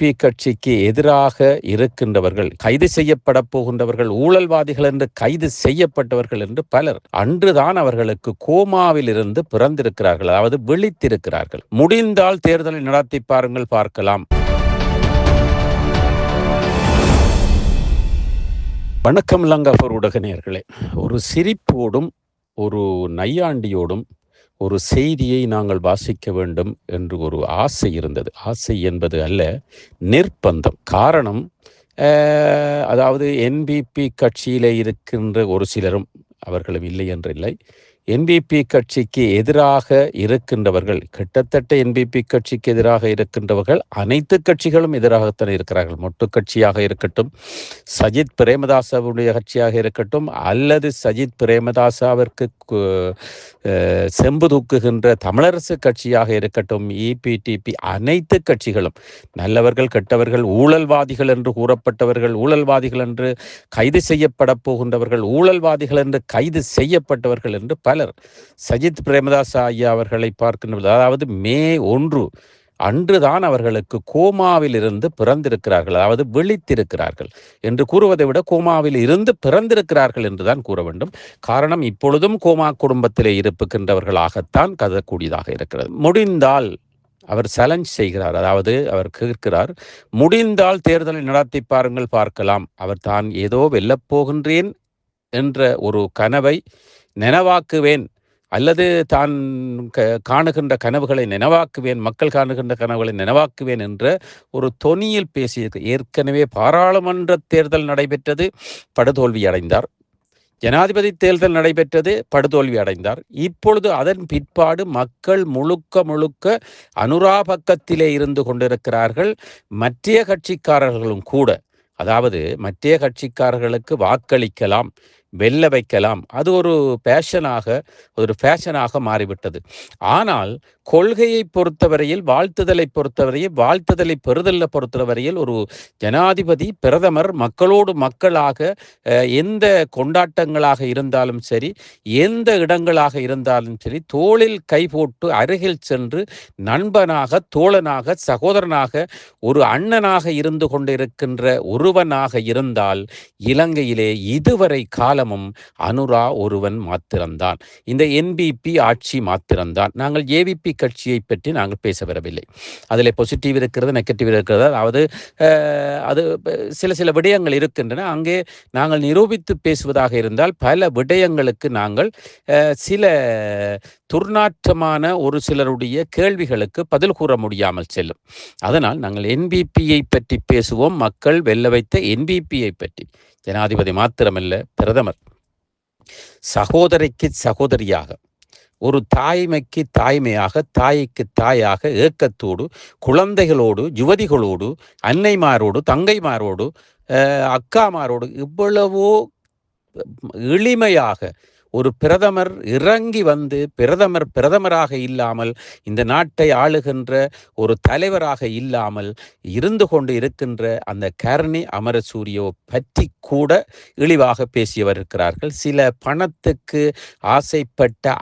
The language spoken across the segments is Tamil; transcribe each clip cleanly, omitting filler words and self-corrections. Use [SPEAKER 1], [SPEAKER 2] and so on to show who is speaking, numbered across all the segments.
[SPEAKER 1] என்பிபி கட்சிக்கு எதிராக இருக்கின்றவர்கள், கைது செய்யப்பட போகின்றவர்கள், ஊழல்வாதிகள் என்று கைது செய்யப்பட்டவர்கள் என்று பலர் அன்றுதான் அவர்களுக்கு கோமாவில் இருந்து பிறந்திருக்கிறார்கள், அதாவது விழித்திருக்கிறார்கள். முடிந்தால் தேர்தலை நடத்தி பாருங்கள், பார்க்கலாம். வணக்கம் லங்காபூர் ஊடக நேயர்களே. ஒரு சிரிப்போடும் ஒரு நையாண்டியோடும் ஒரு செய்தியை நாங்கள் வாசிக்க வேண்டும் என்று ஒரு ஆசை இருந்தது. ஆசை என்பது அல்ல, நிர்பந்தம். காரணம், அதாவது என்பிபி கட்சியிலே இருக்கின்ற ஒரு சிலரும், அவர்களும் இல்லை என்றில்லை, என்பிபி கட்சிக்கு எதிராக இருக்கின்றவர்கள், கிட்டத்தட்ட என்பிபி கட்சிக்கு எதிராக இருக்கின்றவர்கள் அனைத்து கட்சிகளும் எதிராகத்தான் இருக்கிறார்கள். மொட்டு கட்சியாக இருக்கட்டும், சஜித் பிரேமதாசவுடைய கட்சியாக இருக்கட்டும், அல்லது சஜித் பிரேமதாசாவிற்கு செம்பு தூக்குகின்ற தமிழரசு கட்சியாக இருக்கட்டும், இபிடிபி, அனைத்து கட்சிகளும் நல்லவர்கள், கெட்டவர்கள், ஊழல்வாதிகள் என்று கூறப்பட்டவர்கள், ஊழல்வாதிகள் என்று கைது செய்யப்பட போகின்றவர்கள், ஊழல்வாதிகள் என்று கைது செய்யப்பட்டவர்கள் என்று பலர் சஜித் பிரேமதாசா ஐயா அவர்களை பார்க்கின்ற, அதாவது மே 1 அன்றுதான் அவர்களுக்கு கோமாவில் இருந்து பிறந்திருக்கிறார்கள், அதாவது விழித்திருக்கிறார்கள் என்று கூறுவதை விட கோமாவில் இருந்து பிறந்திருக்கிறார்கள் என்றுதான் கூற வேண்டும். காரணம், இப்பொழுதும் கோமா குடும்பத்திலே இருக்கின்றவர்களாகத்தான் கருதக்கூடியதாக இருக்கிறது. முடிந்தால் அவர் சேலஞ்ச் செய்கிறார், அதாவது அவர் கேட்கிறார், முடிந்தால் தேர்தலை நடத்தி பாருங்கள், பார்க்கலாம். அவர் தான் ஏதோ வெல்லப் போகின்றேன் என்ற ஒரு கனவை நினைவாக்குவேன், அல்லது தான் காணுகின்ற கனவுகளை நினைவாக்குவேன், மக்கள் காணுகின்ற கனவுகளை நினைவாக்குவேன் என்ற ஒரு தொனியில் பேசியது. ஏற்கனவே பாராளுமன்ற தேர்தல் நடைபெற்றது, படுதோல்வி அடைந்தார். ஜனாதிபதி தேர்தல் நடைபெற்றது, படுதோல்வி அடைந்தார். இப்பொழுது அதன் பிற்பாடு மக்கள் முழுக்க அனுரா பக்கத்திலே இருந்து கொண்டிருக்கிறார்கள். மற்ற கட்சிக்காரர்களும் கூட, அதாவது மற்ற கட்சிக்காரர்களுக்கு வாக்களிக்கலாம், வெல்ல வைக்கலாம், அது ஒரு ஃபேஷனாக மாறிவிட்டது. ஆனால் கொள்கையை பொறுத்தவரையில், வாழ்த்துதலை பொறுத்தவரையில், வாழ்த்துதலை பெறுதலை பொறுத்தவரையில் ஒரு ஜனாதிபதி, பிரதமர் மக்களோடு மக்களாக எந்த கொண்டாட்டங்களாக இருந்தாலும் சரி, எந்த இடங்களாக இருந்தாலும் சரி, தோளில் கை போட்டு அருகில் சென்று நண்பனாக, தோழனாக, சகோதரனாக, ஒரு அண்ணனாக இருந்து கொண்டிருக்கின்ற ஒருவனாக இருந்தால் இலங்கையிலே இதுவரை காலமும் அனுரா ஒருவன் மாத்திரம்தான், இந்த என்பிபி ஆட்சி மாத்திரம்தான். நாங்கள் ஏவிபி கட்சியை பற்றி நாங்கள் பேச வரவில்லை. அதில் பாசிட்டிவ் இருக்கிறது, நெகட்டிவ் இருக்கிறது, அதாவது அது சில விடயங்கள் இருக்கின்றன. அங்கே நாங்கள் நிரூபித்து பேசுவதாக இருந்தால் பல விடயங்களுக்கு நாங்கள் சில துர்நாற்றமான ஒரு சிலருடைய கேள்விகளுக்கு பதில் கூற முடியாமல் செல்லும். அதனால் நாங்கள் என்பிபியை பற்றி பேசுவோம், மக்கள் வெல்ல வைத்த என்பிபியை பற்றி. ஜனாதிபதி மாத்திரமல்ல, பிரதமர் சகோதரிக்கு சகோதரியாக, ஒரு தாய்மைக்கு தாய்மையாக, தாய்க்கு தாயாக, ஏக்கத்தோடு, குழந்தைகளோடு, யுவதிகளோடு, அன்னைமாரோடு, தங்கைமாரோடு, அக்காமாரோடு இவ்வளவோ எளிமையாக ஒரு பிரதமர் இறங்கி வந்து, பிரதமராக இல்லாமல், இந்த நாட்டை ஆளுகின்ற ஒரு தலைவராக இல்லாமல் இருந்து கொண்டு இருக்கின்ற அந்த கருணை அமரசூரியோ பற்றி கூட இழிவாக பேசியவர் இருக்கிறார்கள். சில பணத்துக்கு ஆசைப்பட்ட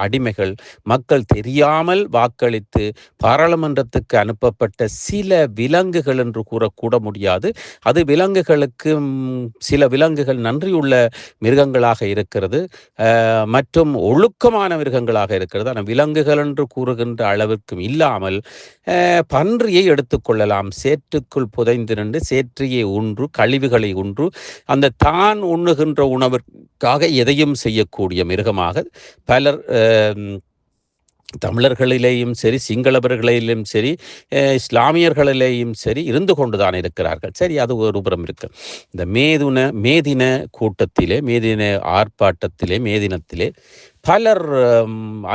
[SPEAKER 1] அடிமைகள், மக்கள் தெரியாமல் வாக்களித்து பாராளுமன்றத்துக்கு அனுப்பப்பட்ட சில விலங்குகள் என்று கூறக்கூட முடியாது. அது விலங்குகளுக்கு, சில விலங்குகள் நன்றியுள்ள மிருகங்களாக இருக்கிறது, மற்றும் ஒழுக்கமான மிருகங்களாக இருக்கிறது. ஆனால் விலங்குகள் என்று கூறுகின்ற அளவிற்கும் இல்லாமல் பன்றியை எடுத்துக்கொள்ளலாம். சேற்றுக்குள் புதைந்து நின்று சேற்றையே உன்று, கழிவுகளை உன்று, அந்த தான் உண்ணுகின்ற உணவிற்காக எதையும் செய்யக்கூடிய மிருகமாக பலர் தமிழர்களிலேயும் சரி, சிங்களவர்களிலேயும் சரி, இஸ்லாமியர்களிலேயும் சரி இருந்து கொண்டுதான் இருக்கிறார்கள். சரி, அது ஒரு புறம் இருக்கு. இந்த மேதின கூட்டத்திலே, மேதின ஆர்ப்பாட்டத்திலே, மேதினத்திலே பலர்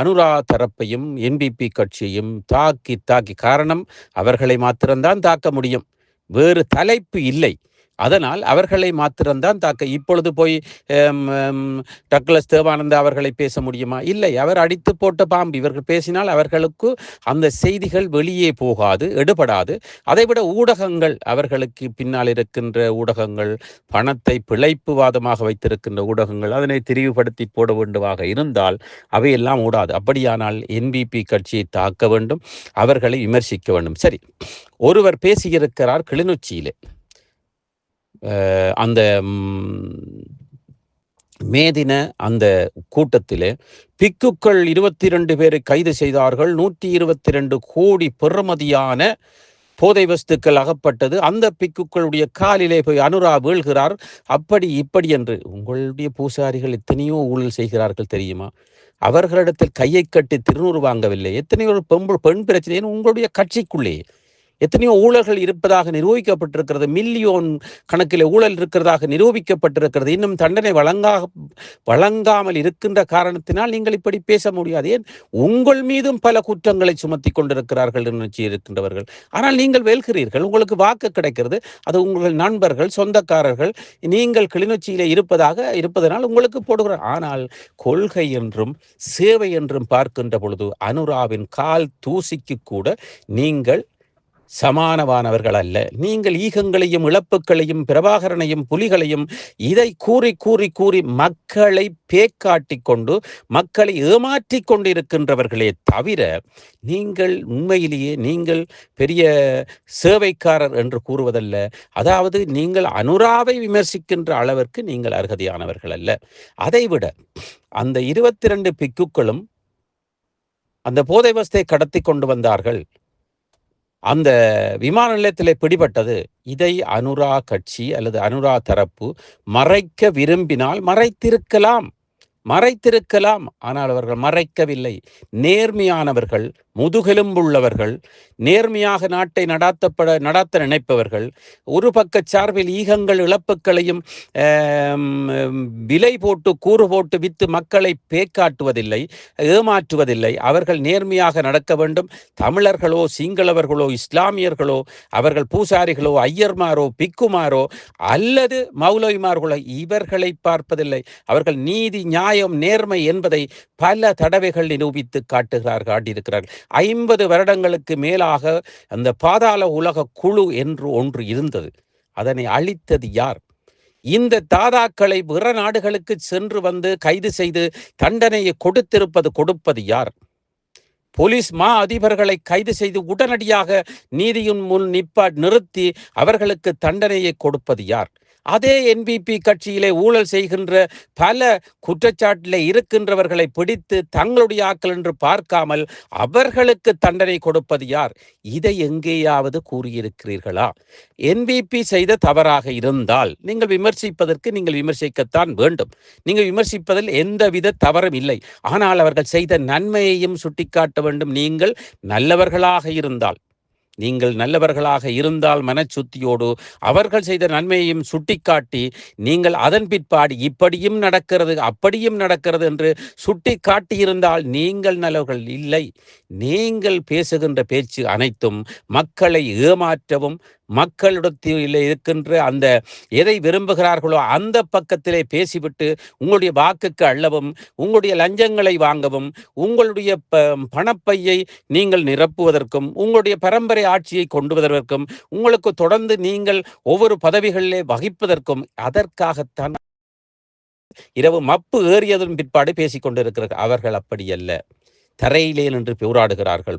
[SPEAKER 1] அனுரா தரப்பையும் என்பிபி கட்சியையும் தாக்கி, காரணம் அவர்களை மாத்திரம்தான் தாக்க முடியும், வேறு தலைப்பு இல்லை. அதனால் அவர்களை மாத்திரம்தான் தாக்க. இப்பொழுது போய் டக்ளஸ் தேவானந்தா அவர்களை பேச முடியுமா? இல்லை. அவர் அடித்து போட்ட பாம்பு. இவர்கள் பேசினால் அவர்களுக்கு அந்த செய்திகள் வெளியே போகாது, எடுபடாது. அதைவிட ஊடகங்கள், அவர்களுக்கு பின்னால் இருக்கின்ற ஊடகங்கள், பணத்தை பிழைப்புவாதமாக வைத்திருக்கின்ற ஊடகங்கள், அதனை திரிவுபடுத்தி போட வேண்டுமாக இருந்தால் அவையெல்லாம் ஓடாது. அப்படியானால் என்பிபி கட்சியை தாக்க வேண்டும், அவர்களை விமர்சிக்க வேண்டும். சரி, ஒருவர் பேசியிருக்கிறார் கிளிநொச்சியிலே. அந்த மேதின அந்த கூட்டத்திலே பிக்குக்கள் 22 பேரை கைது செய்தார்கள். 122 கோடி பெறுமதியான போதை வஸ்துக்கள் அகப்பட்டது. அந்த பிக்குக்களுடைய காலிலே போய் அனுரா வீழ்கிறார். அப்படி இப்படி என்று உங்களுடைய பூசாரிகள் எத்தனையோ ஊழல் செய்கிறார்கள் தெரியுமா? அவர்களிடத்தில் கையை கட்டி திருநூறு வாங்கவில்லை. எத்தனையோ பெண் பிரச்சனை உங்களுடைய கட்சிக்குள்ளே எத்தனையோ ஊழல்கள் இருப்பதாக நிரூபிக்கப்பட்டிருக்கிறது. மில்லியன் கணக்கில் ஊழல் இருக்கிறதாக நிரூபிக்கப்பட்டிருக்கிறது. இன்னும் தண்டனை வழங்காமல் இருக்கின்ற காரணத்தினால் நீங்கள் இப்படி பேச முடியாது. ஏன் உங்கள் மீதும் பல குற்றங்களை சுமத்தி கொண்டிருக்கிறார்கள் நினைச்சு இருக்கின்றவர்கள். ஆனால் நீங்கள் வெல்கிறீர்கள், உங்களுக்கு வாக்கு கிடைக்கிறது. அது உங்கள் நண்பர்கள், சொந்தக்காரர்கள், நீங்கள் கிளிநொச்சியிலே இருப்பதனால் உங்களுக்கு போடுகிறார். ஆனால் கொள்கை என்றும் சேவை என்றும் பார்க்கின்ற பொழுது அனுராவின் கால் தூசிக்கு கூட நீங்கள் சமானமானவர்கள் அல்ல. நீங்கள் ஈகங்களையும் இழப்புகளையும் பிரபாகரனையும் புலிகளையும் இதை கூறி கூறி கூறி மக்களை பேக்காட்டி கொண்டு மக்களை ஏமாற்றி கொண்டு இருக்கின்றவர்களே தவிர நீங்கள் உண்மையிலேயே நீங்கள் பெரிய சேவைக்காரர் என்று கூறுவதல்ல. அதாவது நீங்கள் அனுராவை விமர்சிக்கின்ற அளவிற்கு நீங்கள் அர்ஹதையானவர்கள் அல்ல. அதைவிட அந்த 22 பிக்குக்களும் அந்த போதை வஸ்தை கடத்தி கொண்டு வந்தார்கள். அந்த விமான நிலையத்திலே பிடிபட்டது. இதை அனுரா கட்சி அல்லது அனுரா தரப்பு மறைக்க விரும்பினால் மறைத்திருக்கலாம். ஆனால் அவர்கள் மறைக்கவில்லை. நேர்மையானவர்கள், முதுகெலும்புள்ளவர்கள், நேர்மையாக நாட்டை நடத்த நினைப்பவர்கள், ஒரு பக்க சார்பில் ஈகங்கள் இழப்புகளையும் விலை போட்டு கூறு போட்டு வித்து மக்களை பேக்காட்டுவதில்லை, ஏமாற்றுவதில்லை. அவர்கள் நேர்மையாக நடக்க வேண்டும். தமிழர்களோ சிங்களவர்களோ இஸ்லாமியர்களோ அவர்கள் பூசாரிகளோ ஐயர்மாரோ பிக்குமாரோ அல்லது மௌலவிமார்களோ இவர்களை பார்ப்பதில்லை. அவர்கள் நீதி நியாயம் நேர்மை என்பதை பல தடவைகள் நிரூபித்து காட்டியிருக்கிறார்கள். 50 வருடங்களுக்கு மேலாக அந்த பாதாள உலக குழு என்று ஒன்று இருந்தது. அதனை அழித்தது யார்? இந்த தாதாக்களை பிற நாடுகளுக்கு சென்று வந்து கைது செய்து தண்டனையை கொடுப்பது யார்? போலீஸ் அதிபர்களை கைது செய்து உடனடியாக நீதியின் முன் நிறுத்தி அவர்களுக்கு தண்டனையை கொடுப்பது யார்? அதே என்பிபி கட்சியிலே ஊழல் செய்கின்ற பல குற்றச்சாட்டிலே இருக்கின்றவர்களை பிடித்து தங்களுடைய ஆக்கள் என்று பார்க்காமல் அவர்களுக்கு தண்டனை கொடுப்பது யார்? இதை எங்கேயாவது கூறியிருக்கிறீர்களா? என்பிபி செய்த தவறாக இருந்தால் நீங்கள் விமர்சிக்கத்தான் வேண்டும். நீங்கள் விமர்சிப்பதில் எந்தவித தவறும் இல்லை. ஆனால் அவர்கள் செய்த நன்மையையும் சுட்டிக்காட்ட வேண்டும். நீங்கள் நல்லவர்களாக இருந்தால் மனச்சுத்தியோடு அவர்கள் செய்த நன்மையையும் சுட்டிக்காட்டி நீங்கள் அதன் பிற்பாடு இப்படியும் நடக்கிறது அப்படியும் நடக்கிறது என்று சுட்டி காட்டியிருந்தால் நீங்கள் நல்லவர்கள் இல்லை. நீங்கள் பேசுகின்ற பேச்சு அனைத்தும் மக்களை ஏமாற்றவும் மக்களிடத்தில் இருக்கின்ற அந்த எதை விரும்புகிறார்களோ அந்த பக்கத்திலே பேசிவிட்டு உங்களுடைய வாக்குக்கு அள்ளவும் உங்களுடைய லஞ்சங்களை வாங்கவும் உங்களுடைய பணப்பையை நீங்கள் நிரப்புவதற்கும் உங்களுடைய பரம்பரை ஆட்சியை கொண்டு வருவதற்கும் உங்களுக்கு தொடர்ந்து நீங்கள் ஒவ்வொரு பதவிகளிலே வகிப்பதற்கும் அதற்காகத்தான் இரவு மப்பு ஏறியதன் பிற்பாடு பேசிக்கொண்டிருக்கிறார்கள். அவர்கள் அப்படி அல்ல. தரையிலே நின்று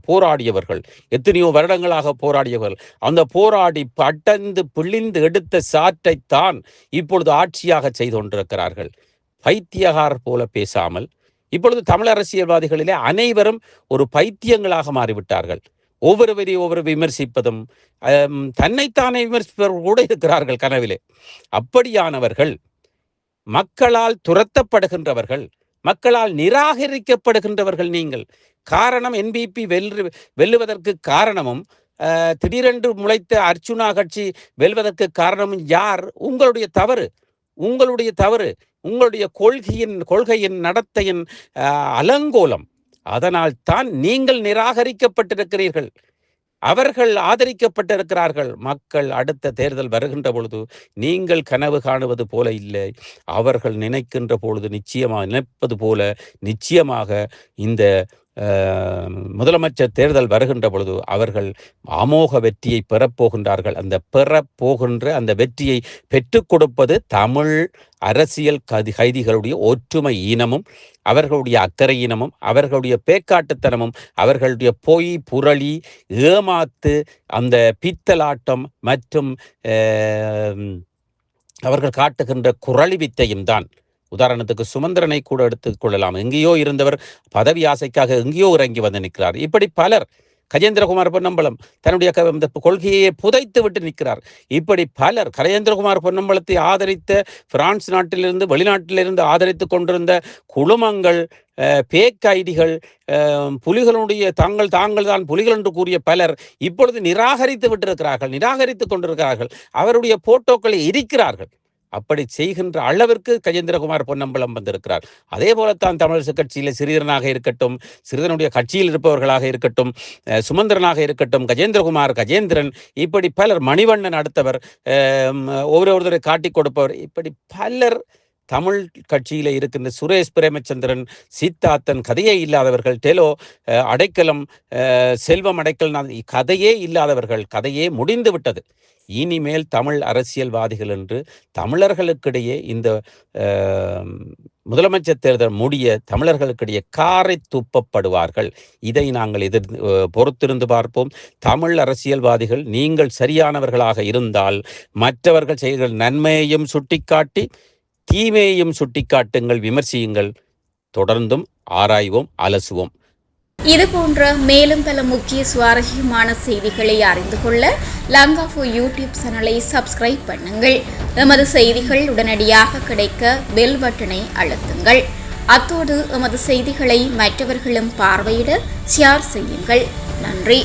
[SPEAKER 1] போராடியவர்கள் எத்தனையோ வருடங்களாக போராடியவர்கள். அந்த போராடி பட்டந்து பிழிந்து எடுத்த சாற்றைத்தான் இப்பொழுது ஆட்சியாக செய்து கொண்டிருக்கிறார்கள். பைத்தியகார் போல பேசாமல் இப்பொழுது தமிழ் அரசியல்வாதிகளிலே அனைவரும் ஒரு பைத்தியங்களாக மாறிவிட்டார்கள். ஒவ்வொரு விமர்சிப்பதும் தன்னைத்தானே விமர்சிப்பவர்கள் கூட இருக்கிறார்கள் கனவிலே. அப்படியானவர்கள் மக்களால் துரத்தப்படுகின்றவர்கள், மக்களால் நிராகரிக்கப்படுகின்றவர்கள். நீங்கள் காரணம் என்பிபி வெல்லுவதற்கு காரணமும் திடீரென்று முளைத்த அர்ச்சுனா கட்சி வெல்வதற்கு காரணமும் யார்? உங்களுடைய தவறு, உங்களுடைய கொள்கையின் நடத்தையின் அலங்கோலம். அதனால் தான் நீங்கள் நிராகரிக்கப்பட்டிருக்கிறீர்கள். அவர்கள் ஆதரிக்கப்பட்டிருக்கிறார்கள். மக்கள் அடுத்த தேர்தல் வருகின்ற பொழுது நீங்கள் கனவு காணுவது போல இல்லை, அவர்கள் நினைக்கின்ற பொழுது நினைப்பது போல நிச்சயமாக இந்த முதலமைச்சர் தேர்தல் வருகின்ற பொழுது அவர்கள் அமோக வெற்றியை பெறப்போகின்றார்கள். அந்த பெறப்போகின்ற அந்த வெற்றியை பெற்றுக் கொடுப்பது தமிழ் அரசியல் கைதிகளுடைய ஒற்றுமை ஈனமும், அவர்களுடைய அக்கறை இனமும், அவர்களுடைய பேக்காட்டுத்தனமும், அவர்களுடைய பொய் புரளி ஏமாத்து அந்த பித்தலாட்டம் மற்றும் அவர்கள் காட்டுகின்ற குரளி வித்தையும் தான். உதாரணத்துக்கு சுமந்திரனை கூட எடுத்துக் கொள்ளலாம். எங்கேயோ இருந்தவர் பதவி ஆசைக்காக எங்கேயோ இறங்கி வந்து நிற்கிறார். இப்படி பலர். கஜேந்திரகுமார் பொன்னம்பலம் தன்னுடைய கொள்கையை புதைத்து விட்டு நிற்கிறார். இப்படி பலர். கஜேந்திரகுமார் பொன்னம்பலத்தை ஆதரித்த பிரான்ஸ் நாட்டிலிருந்து வெளிநாட்டிலிருந்து ஆதரித்து கொண்டிருந்த குழுமங்கள், பேக் ஐடிகள், புலிகளுடைய தாங்கள் தான் புலிகள் என்று கூறிய பலர் இப்பொழுது நிராகரித்து விட்டிருக்கிறார்கள், நிராகரித்து கொண்டிருக்கிறார்கள். அவருடைய போட்டோக்களை எரிக்கிறார்கள். அப்படி செய்கின்ற அளவிற்கு கஜேந்திரகுமார் பொன்னம்பலம் வந்திருக்கிறார். அதே போலத்தான் தமிழரசு கட்சியில் சிறிதரனாக இருக்கட்டும், சிறிதனுடைய கட்சியில் இருப்பவர்களாக இருக்கட்டும், சுமந்திரனாக இருக்கட்டும், கஜேந்திரன், இப்படி பலர், மணிவண்ணன் அடுத்தவர், ஒவ்வொருவரை காட்டிக் கொடுப்பவர், இப்படி பலர் தமிழ் கட்சியில் இருக்கின்ற சுரேஷ் பிரேமச்சந்திரன், சீத்தாத்தன், கதையே இல்லாதவர்கள், டெலோ, அடைக்கலம், செல்வம் அடைக்கலம், கதையே இல்லாதவர்கள். கதையே முடிந்து விட்டது. இனிமேல் தமிழ் அரசியல்வாதிகள் என்று தமிழர்களுக்கிடையே இந்த முதலமைச்சர் தேர்தல் முடிய தமிழர்களுக்கிடையே காரை துப்பப்படுவார்கள். இதை நாங்கள் பொறுத்திருந்து பார்ப்போம். தமிழ் அரசியல்வாதிகள் நீங்கள் சரியானவர்களாக இருந்தால் மற்றவர்கள் செய்கிற நன்மையையும் சுட்டிக்காட்டி தீமையையும் சுட்டிக்காட்டுங்கள், விமர்சியுங்கள். தொடர்ந்தும் ஆராய்வோம், அலசுவோம்.
[SPEAKER 2] இது போன்ற மேலும் பல முக்கிய சுவாரஸ்யமான செய்திகளை அறிந்து கொள்ள லங்காஃபோ யூடியூப் சேனலை சப்ஸ்கிரைப் பண்ணுங்கள். எமது செய்திகள் உடனடியாக கிடைக்க பெல் பட்டனை அழுத்துங்கள். அத்தோடு எமது செய்திகளை மற்றவர்களும் பார்வையிட ஷேர் செய்யுங்கள். நன்றி.